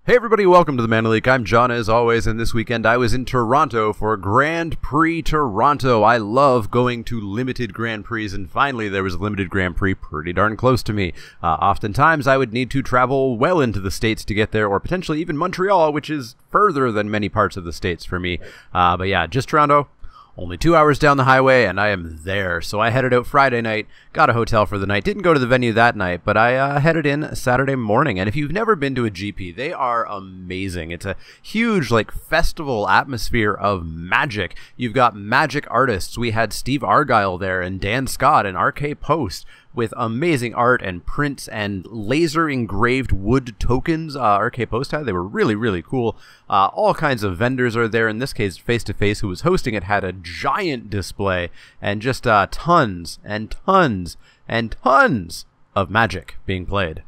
Hey everybody, welcome to the Leek. I'm John as always, and this weekend I was in Toronto for Grand Prix Toronto. I love going to limited Grand Prix, and finally there was a limited Grand Prix pretty darn close to me. Oftentimes I would need to travel well into the States to get there, or potentially even Montreal, which is further than many parts of the States for me. But yeah, just Toronto. Only 2 hours down the highway, and I am there. So I headed out Friday night, got a hotel for the night. Didn't go to the venue that night, but I headed in Saturday morning. And if you've never been to a GP, they are amazing. It's a huge, festival atmosphere of magic. You've got magic artists. We had Steve Argyle there, and Dan Scott, and RK Post, with amazing art and prints and laser engraved wood tokens. RK Post had. They were really, really cool. All kinds of vendors are there. In this case, Face to Face, who was hosting it, had a giant display and just tons and tons and tons of Magic being played.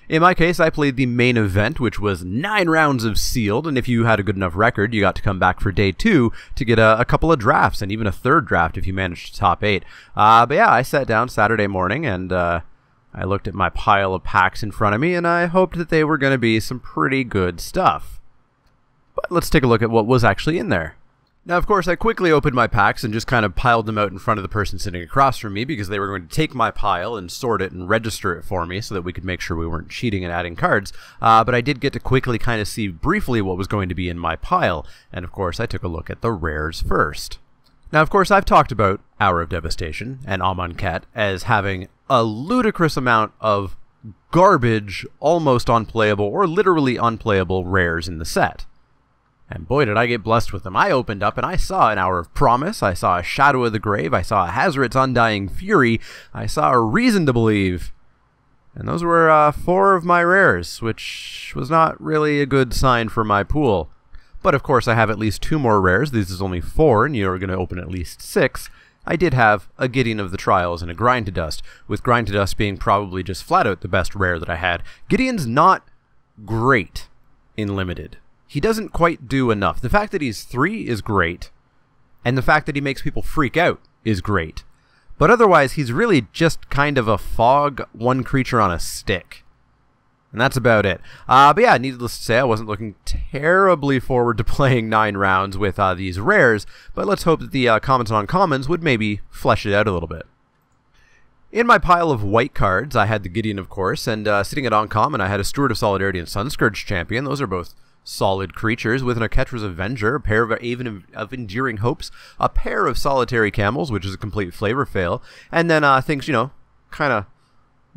In my case, I played the main event, which was 9 rounds of sealed, and if you had a good enough record, you got to come back for day 2 to get a couple of drafts, and even a third draft if you managed to top 8. But yeah, I sat down Saturday morning, and I looked at my pile of packs in front of me, and I hoped that they were going to be some pretty good stuff. But let's take a look at what was actually in there. Now, of course, I quickly opened my packs and just kind of piled them out in front of the person sitting across from me because they were going to take my pile and sort it and register it for me so that we could make sure we weren't cheating and adding cards. But I did get to quickly kind of see briefly what was going to be in my pile. And, of course, I took a look at the rares first. Now, of course, I've talked about Hour of Devastation and Amonkhet as having a ludicrous amount of garbage, almost unplayable, or literally unplayable rares in the set. And boy, did I get blessed with them. I opened up and I saw an Hour of Promise, I saw a Shadow of the Grave, I saw a Hazoret's Undying Fury, I saw a Reason to Believe. And those were 4 of my rares, which was not really a good sign for my pool. But of course I have at least 2 more rares. This is only 4, and you're going to open at least 6. I did have a Gideon of the Trials and a Grind to Dust, with Grind to Dust being probably just flat out the best rare that I had. Gideon's not great in Limited. He doesn't quite do enough. The fact that he's 3 is great, and the fact that he makes people freak out is great. But otherwise, he's really just kind of a fog 1 creature on a stick. And that's about it. But yeah, needless to say, I wasn't looking terribly forward to playing 9 rounds with these rares, but let's hope that the commons and uncommons would maybe flesh it out a little bit. In my pile of white cards, I had the Gideon, of course, and sitting at uncommon, I had a Steward of Solidarity and Sunscourge Champion. Those are both solid creatures, with an Oketra's Avenger, a pair of Aven of Enduring Hopes, a pair of Solitary Camels, which is a complete flavor fail, and then things, kind of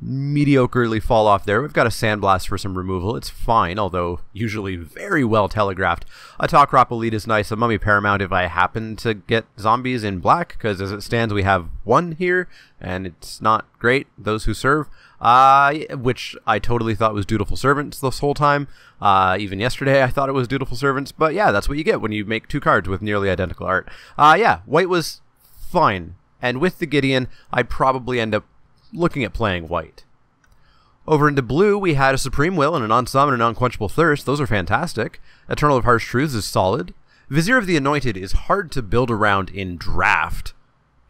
mediocrely fall off there. We've got a Sandblast for some removal. It's fine, although usually very well telegraphed. A Talkrop Elite is nice. A Mummy Paramount if I happen to get zombies in black, because as it stands we have 1 here, and it's not great. Those Who Serve, which I totally thought was Dutiful Servants this whole time. Even yesterday I thought it was Dutiful Servants, but yeah, that's what you get when you make 2 cards with nearly identical art. Yeah, white was fine, and with the Gideon, I'd probably end up looking at playing white. Over into blue, we had a Supreme Will and an Unsummon and an Unquenchable Thirst. Those are fantastic. Eternal of Harsh Truths is solid. Vizier of the Anointed is hard to build around in draft.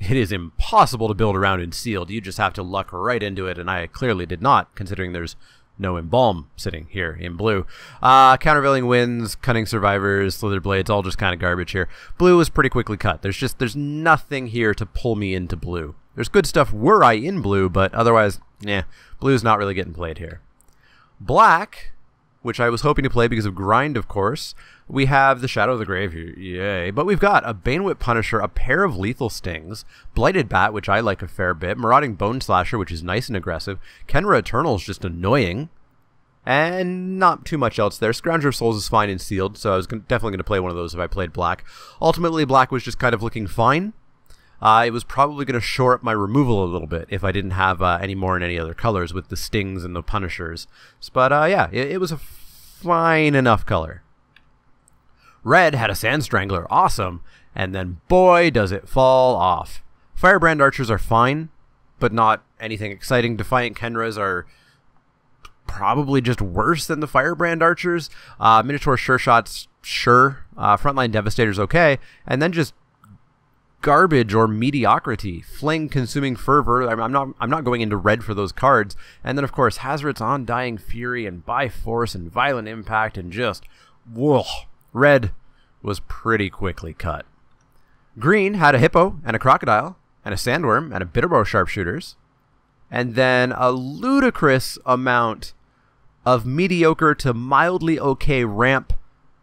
It is impossible to build around in sealed. You just have to luck right into it, and I clearly did not, considering there's no Embalm sitting here in blue. Countervailing Winds, Cunning Survivors, Slithered Blades, all just kind of garbage here. Blue is pretty quickly cut. There's nothing here to pull me into blue. There's good stuff were I in blue, but otherwise, blue's not really getting played here. Black, which I was hoping to play because of Grind, of course. We have the Shadow of the Grave here, yay. But we've got a Banewhip Punisher, a pair of Lethal Stings, Blighted Bat, which I like a fair bit, Marauding Bone Slasher, which is nice and aggressive, Kenra Eternal is just annoying, and not too much else there. Scrounger of Souls is fine and sealed, so I was definitely going to play one of those if I played black. Ultimately, black was just kind of looking fine. It was probably going to shore up my removal a little bit if I didn't have any more in any other colors with the Stings and the Punishers. But yeah, it was a fine enough color. Red had a Sand Strangler, awesome, and then boy does it fall off. Firebrand Archers are fine, but not anything exciting. Defiant Kenras are probably just worse than the Firebrand Archers. Minotaur Sure Shots, sure. Frontline Devastator's okay, and then just garbage or mediocrity. Fling, Consuming Fervor. I'm not going into red for those cards. And then, of course, Hazard's Undying Fury and By Force and Violent Impact and just, whoa. Red was pretty quickly cut. Green had a Hippo and a Crocodile and a Sandworm and a Bitterbow Sharpshooters. And then a ludicrous amount of mediocre to mildly okay ramp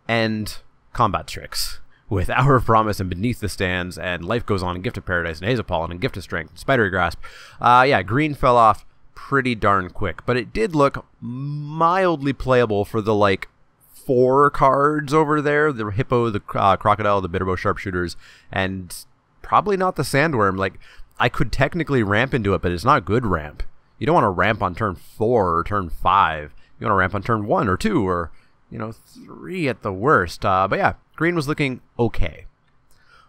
and combat tricks. With Hour of Promise and Beneath the Stands and Life Goes On and Gift of Paradise and Haze of Pollen and Gift of Strength and Spidery Grasp. Yeah, green fell off pretty darn quick, but it did look mildly playable for the, like, 4 cards over there. The Hippo, the Crocodile, the Bitterbow Sharpshooters, and probably not the Sandworm. Like, I could technically ramp into it, but it's not good ramp. You don't want to ramp on turn 4 or turn 5. You want to ramp on turn 1 or 2 or, 3 at the worst. But yeah, green was looking okay.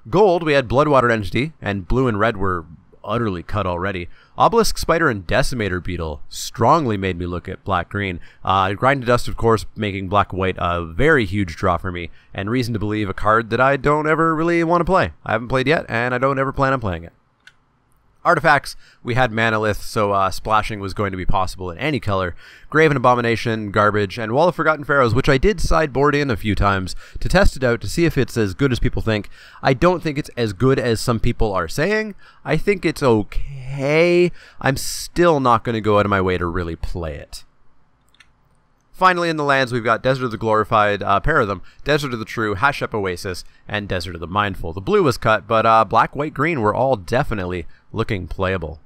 Gold, we had Bloodwater Entity, and blue and red were utterly cut already. Obelisk Spider and Decimator Beetle strongly made me look at black-green. Grind to Dust, of course, making black-white a very huge draw for me, and reason to believe a card that I don't ever really want to play. I haven't played yet, and I don't ever plan on playing it. Artifacts, we had Manalith, so splashing was going to be possible in any color. Graven Abomination, Garbage, and Wall of Forgotten Pharaohs, which I did sideboard in a few times to test it out to see if it's as good as people think. I don't think it's as good as some people are saying. I think it's okay. I'm still not going to go out of my way to really play it. Finally, in the lands, we've got Desert of the Glorified, a pair of them, Desert of the True, Hashep Oasis, and Desert of the Mindful. The blue was cut, but black, white, green were all definitely looking playable.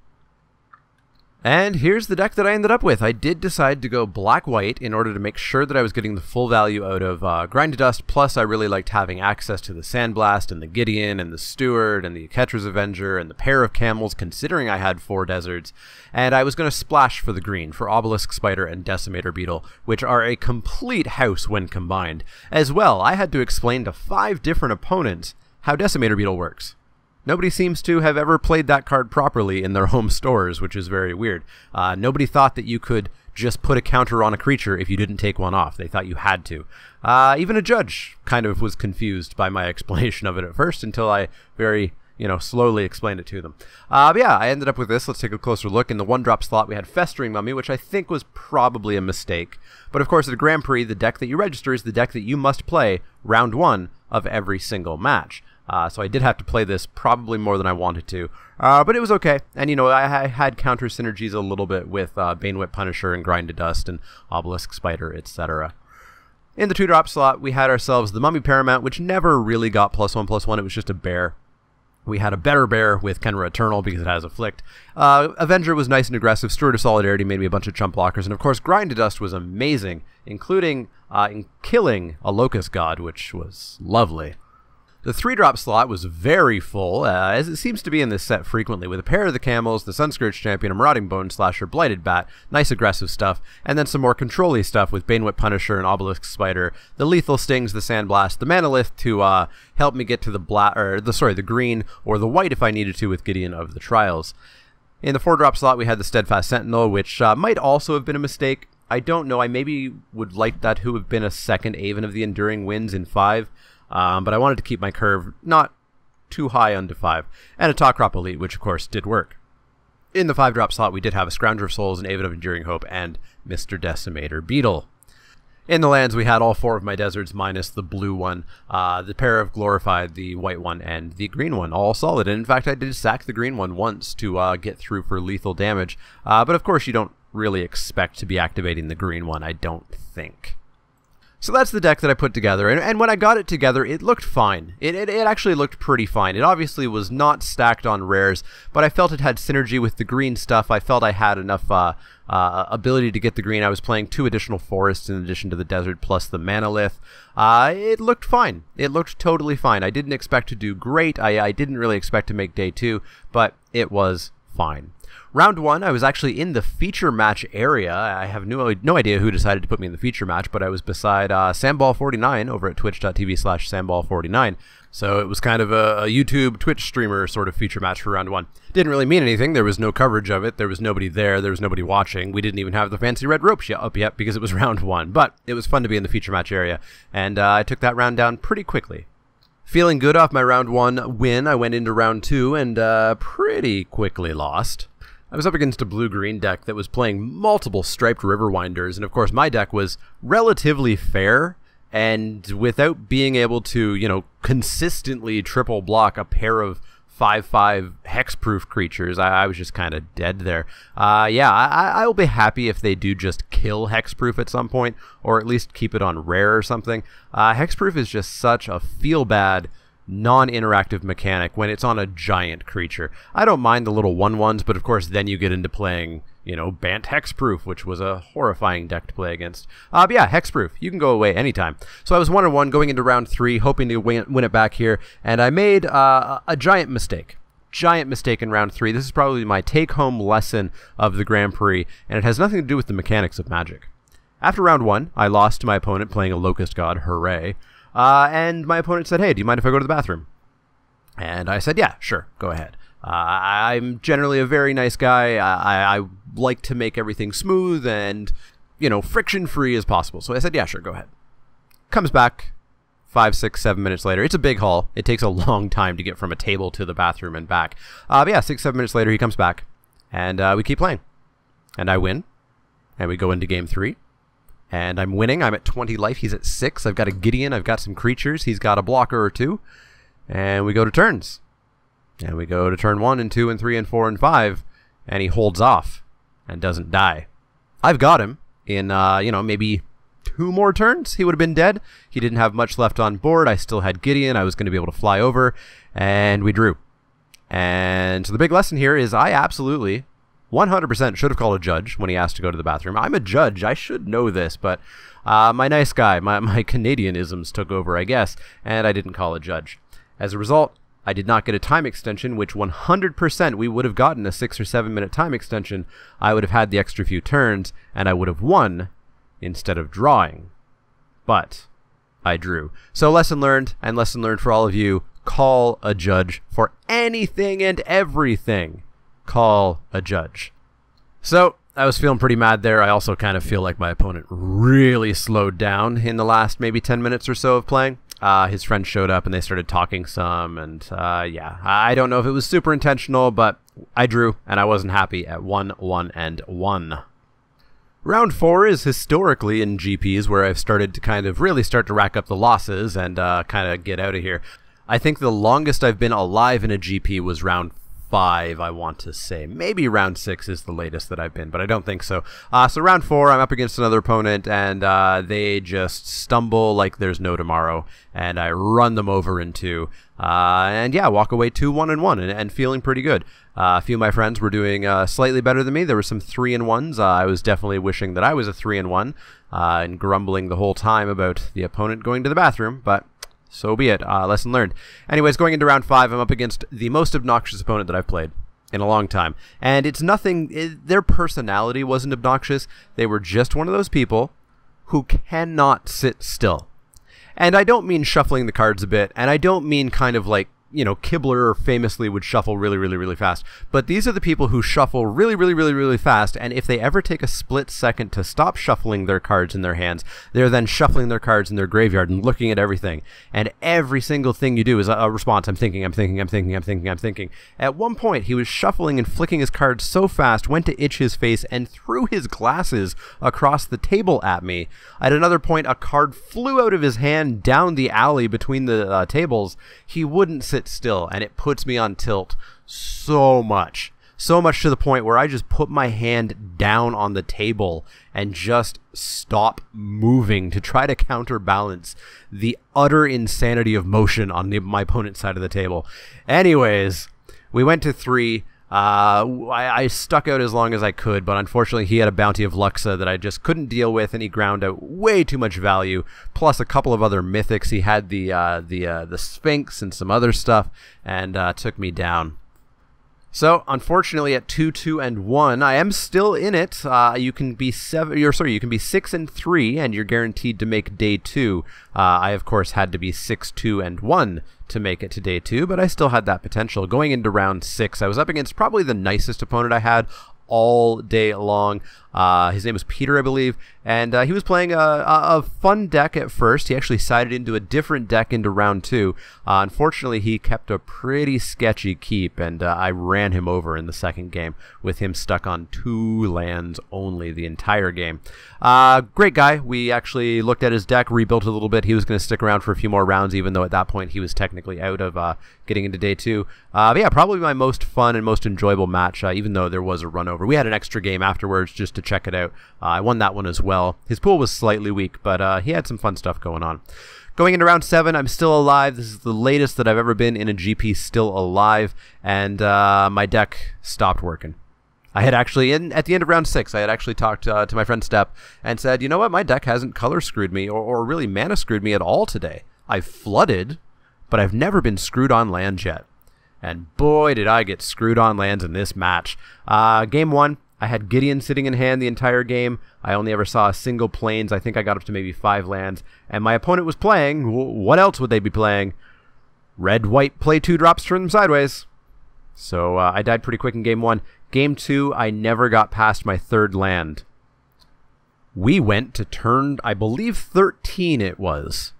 And here's the deck that I ended up with. I did decide to go black-white in order to make sure that I was getting the full value out of Grind to Dust, plus I really liked having access to the Sandblast and the Gideon and the Steward and the Ketra's Avenger and the pair of Camels, considering I had 4 deserts. And I was going to splash for the green, for Obelisk Spider and Decimator Beetle, which are a complete house when combined. As well, I had to explain to 5 different opponents how Decimator Beetle works. Nobody seems to have ever played that card properly in their home stores, which is very weird. Nobody thought that you could just put a counter on a creature if you didn't take one off. They thought you had to. Even a judge kind of was confused by my explanation of it at first until I very, slowly explained it to them. But yeah, I ended up with this. Let's take a closer look. In the 1-drop slot, we had Festering Mummy, which I think was probably a mistake. But of course, at the Grand Prix, the deck that you register is the deck that you must play round 1 of every single match. So I did have to play this probably more than I wanted to, but it was okay. And, I had counter synergies a little bit with Banewhip Punisher and Grind to Dust and Obelisk Spider, etc. In the 2-drop slot, we had ourselves the Mummy Paramount, which never really got +1/+1. It was just a bear. We had a better bear with Kenra Eternal because it has Afflict. Avenger was nice and aggressive. Steward of Solidarity made me a bunch of chump blockers. And, of course, Grind to Dust was amazing, including in killing a Locust God, which was lovely. The 3-drop slot was very full, as it seems to be in this set frequently, with a pair of the Camels, the Sunscourge Champion, a Marauding Bone Slasher, Blighted Bat, nice aggressive stuff, and then some more control-y stuff with Banewhip Punisher and Obelisk Spider, the Lethal Stings, the Sandblast, the Manalith to help me get to the green or the white if I needed to with Gideon of the Trials. In the 4-drop slot, we had the Steadfast Sentinel, which might also have been a mistake. I don't know. I maybe would like that to have been a second Aven of the Enduring Winds in 5. But I wanted to keep my curve not too high onto 5, and a Talkrop Elite, which of course did work. In the 5-drop slot, we did have a Scrounger of Souls, an Aven of Enduring Hope, and Mr. Decimator Beetle. In the lands, we had all 4 of my deserts minus the blue one, the pair of Glorified, the white one, and the green one, all solid. And in fact, I did sack the green one once to get through for lethal damage. But of course, you don't really expect to be activating the green one, I don't think. So that's the deck that I put together, and when I got it together, it looked fine. It actually looked pretty fine. It obviously was not stacked on rares, but I felt it had synergy with the green stuff. I felt I had enough ability to get the green. I was playing 2 additional forests in addition to the desert, plus the Manalith. It looked fine. It looked totally fine. I didn't expect to do great. I didn't really expect to make day 2, but it was fine. Round 1, I was actually in the feature match area. I have no idea who decided to put me in the feature match, but I was beside Samball49 over at twitch.tv/Samball49. So it was kind of a YouTube Twitch streamer sort of feature match for round 1. Didn't really mean anything. There was no coverage of it. There was nobody there. There was nobody watching. We didn't even have the fancy red ropes up yet because it was round 1. But it was fun to be in the feature match area, and I took that round down pretty quickly. Feeling good off my round 1 win, I went into round 2 and pretty quickly lost. I was up against a blue-green deck that was playing multiple striped Riverwinders, and of course my deck was relatively fair, and without being able to, consistently triple block a pair of 5/5 hexproof creatures, I was just kind of dead there. I will be happy if they do just kill hexproof at some point, or at least keep it on rare or something. Hexproof is just such a feel-bad, non-interactive mechanic when it's on a giant creature. I don't mind the little 1/1s, but of course then you get into playing, Bant Hexproof, which was a horrifying deck to play against. But yeah, Hexproof, you can go away anytime. So I was 1-1 going into round 3, hoping to win it back here, and I made a giant mistake. Giant mistake in round 3. This is probably my take-home lesson of the Grand Prix, and it has nothing to do with the mechanics of Magic. After round 1, I lost to my opponent playing a Locust God, hooray. And my opponent said, hey, do you mind if I go to the bathroom? And I said, yeah, sure, go ahead. I'm generally a very nice guy. I like to make everything smooth and, friction-free as possible. So I said, yeah, sure, go ahead. Comes back 5, 6, 7 minutes later. It's a big haul. It takes a long time to get from a table to the bathroom and back. But yeah, 6, 7 minutes later, he comes back. And we keep playing. And I win. And we go into game 3. And I'm winning. I'm at 20 life. He's at 6. I've got a Gideon. I've got some creatures. He's got a blocker or 2. And we go to turns. And we go to turn 1 and 2 and 3 and 4 and 5. And he holds off and doesn't die. I've got him in, maybe 2 more turns. He would have been dead. He didn't have much left on board. I still had Gideon. I was going to be able to fly over. And we drew. And so the big lesson here is I absolutely 100% should have called a judge when he asked to go to the bathroom. I'm a judge. I should know this, but my nice guy, my Canadianisms took over, I guess, and I didn't call a judge. As a result, I did not get a time extension, which 100% we would have gotten a 6 or 7 minute time extension. I would have had the extra few turns, and I would have won instead of drawing. But I drew. So lesson learned, and lesson learned for all of you, call a judge for anything and everything. Call a judge. So I was feeling pretty mad there. I also kind of feel like my opponent really slowed down in the last maybe 10 minutes or so of playing. His friend showed up and they started talking some, and yeah, I don't know if it was super intentional, but I drew and I wasn't happy at 1-1-1. Round 4 is historically in GPs where I've started to kind of really start to rack up the losses and kind of get out of here. I think the longest I've been alive in a GP was round 5, I want to say. Maybe round 6 is the latest that I've been, but I don't think so. So round 4, I'm up against another opponent, and they just stumble like there's no tomorrow, and I run them over in 2. And yeah, walk away 2-1-1 and feeling pretty good. A few of my friends were doing slightly better than me. There were some 3-1s. I was definitely wishing that I was a 3-1 and grumbling the whole time about the opponent going to the bathroom, but so be it. Lesson learned. Anyways, going into round 5, I'm up against the most obnoxious opponent that I've played in a long time. And it's nothing, their personality wasn't obnoxious. They were just one of those people who cannot sit still. And I don't mean shuffling the cards a bit, and I don't mean kind of like, you know, Kibler famously would shuffle really fast. But these are the people who shuffle really fast, and if they ever take a split second to stop shuffling their cards in their hands, they're then shuffling their cards in their graveyard and looking at everything. And every single thing you do is a response. I'm thinking. At one point, he was shuffling and flicking his cards so fast, went to itch his face, and threw his glasses across the table at me. At another point, a card flew out of his hand down the alley between the tables. He wouldn't sit still, and it puts me on tilt so much to the point where I just put my hand down on the table and just stop moving to try to counterbalance the utter insanity of motion on my opponent's side of the table. Anyways, we went to 3. I stuck out as long as I could, but unfortunately he had a bounty of Luxa that I just couldn't deal with, and he ground out way too much value, plus a couple of other mythics. He had the Sphinx and some other stuff, and took me down. So, unfortunately, at 2-2-1, I am still in it. You can be 6-3, and you're guaranteed to make day 2. I, of course, had to be 6-2-1 to make it to day 2, but I still had that potential. Going into round 6, I was up against probably the nicest opponent I had all day long. His name was Peter, I believe, and he was playing a fun deck at first. He actually sided into a different deck into round 2. Unfortunately, he kept a pretty sketchy keep, and I ran him over in the second game with him stuck on 2 lands only the entire game. Great guy. We actually looked at his deck, rebuilt it a little bit. He was going to stick around for a few more rounds, even though at that point he was technically out of getting into day 2. But yeah, probably my most fun and most enjoyable match, even though there was a run over. We had an extra game afterwards just to check it out. I won that one as well. His pool was slightly weak, but he had some fun stuff going on. Going into round 7, I'm still alive. This is the latest that I've ever been in a GP still alive, and my deck stopped working. I had actually, at the end of round 6, I had actually talked to my friend Step and said, you know what, my deck hasn't color screwed me or really mana screwed me at all today. I've flooded, but I've never been screwed on land yet. And boy, did I get screwed on lands in this match. Game 1, I had Gideon sitting in hand the entire game. I only ever saw a single plains. I think I got up to maybe 5 lands. And my opponent was playing, what else would they be playing? Red, white, play 2 drops, turn them sideways. So I died pretty quick in game 1. Game 2, I never got past my 3rd land. We went to turn, I believe 13 it was.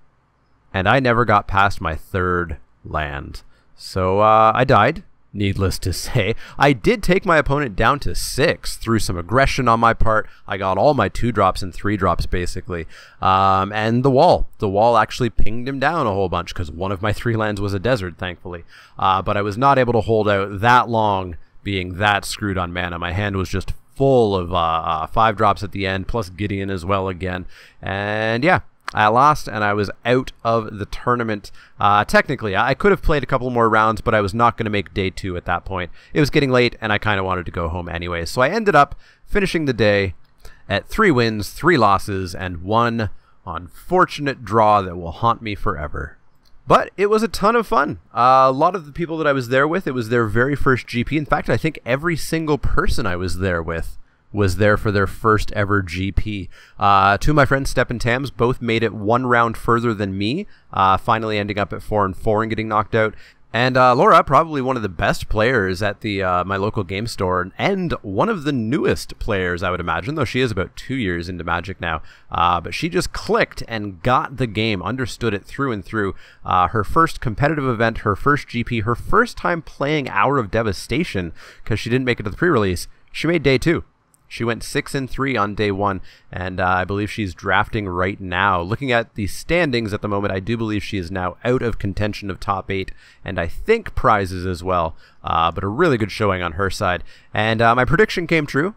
And I never got past my 3rd land. So I died, needless to say. I did take my opponent down to 6 through some aggression on my part. I got all my 2 drops and 3 drops basically. And the wall actually pinged him down a whole bunch because one of my 3 lands was a desert, thankfully. But I was not able to hold out that long being that screwed on mana. My hand was just full of 5 drops at the end, plus Gideon as well again. And yeah, I lost and I was out of the tournament. Technically, I could have played a couple more rounds, but I was not going to make day 2 at that point. It was getting late and I kind of wanted to go home anyway. So I ended up finishing the day at 3 wins, 3 losses, and 1 unfortunate draw that will haunt me forever. But it was a ton of fun. A lot of the people that I was there with, it was their very first GP. In fact, I think every single person I was there with was there for their first ever GP. 2 of my friends, Step and Tams, both made it 1 round further than me, finally ending up at 4-4 and getting knocked out. And Laura, probably one of the best players at the my local game store, and one of the newest players, I would imagine, though she is about 2 years into Magic now. But she just clicked and got the game, understood it through and through. Her first competitive event, her first GP, her first time playing Hour of Devastation, because she didn't make it to the pre-release, she made day 2. She went 6-3 on day 1, and I believe she's drafting right now. Looking at the standings at the moment, I do believe she is now out of contention of top 8, and I think prizes as well. But a really good showing on her side. And my prediction came true.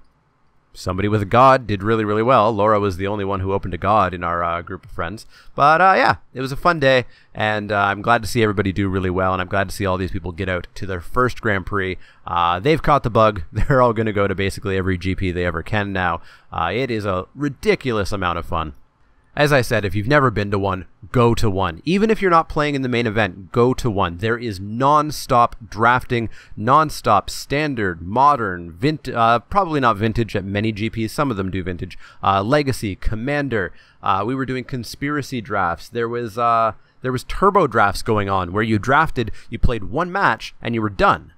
Somebody with a god did really, really well. Laura was the only one who opened a god in our group of friends. But yeah, it was a fun day, and I'm glad to see everybody do really well, and I'm glad to see all these people get out to their first Grand Prix. They've caught the bug. They're all going to go to basically every GP they ever can now. It is a ridiculous amount of fun. As I said, if you've never been to one, go to one. Even if you're not playing in the main event, go to one. There is non-stop drafting, non-stop standard, modern, probably not vintage at many GPs. Some of them do vintage. Legacy, Commander. We were doing conspiracy drafts. There was turbo drafts going on where you drafted, you played 1 match, and you were done.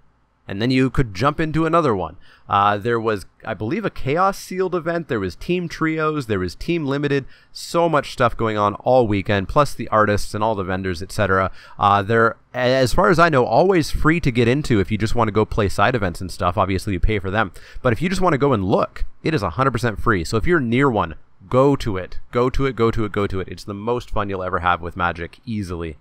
And then you could jump into another one. There was, I believe, a Chaos Sealed event. There was Team Trios. There was Team Limited. So much stuff going on all weekend, plus the artists and all the vendors, etc. They're, as far as I know, always free to get into if you just want to go play side events and stuff. Obviously, you pay for them. But if you just want to go and look, it is 100% free. So if you're near one, go to it. Go to it, go to it, go to it. It's the most fun you'll ever have with Magic, easily.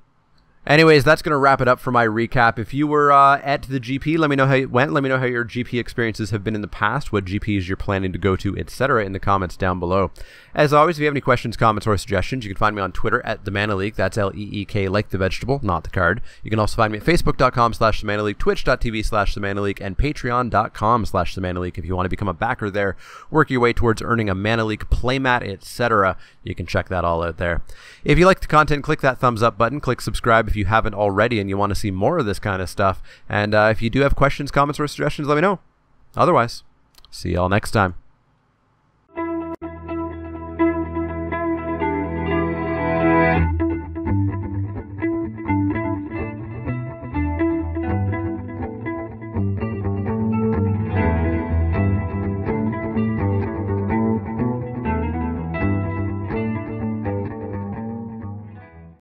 Anyways, that's going to wrap it up for my recap. If you were at the GP, let me know how it went. Let me know how your GP experiences have been in the past, what GPs you're planning to go to, etc. in the comments down below. As always, if you have any questions, comments, or suggestions, you can find me on Twitter at The Mana Leek. That's L-E-E-K, like the vegetable, not the card. You can also find me at facebook.com/TheManaLeek, twitch.tv/TheManaLeek, and patreon.com/TheManaLeek if you want to become a backer there, work your way towards earning a Mana Leek playmat, etc. You can check that all out there. If you like the content, click that thumbs up button, click subscribe if you haven't already and you want to see more of this kind of stuff. And if you do have questions, comments, or suggestions, let me know. Otherwise, see y'all next time.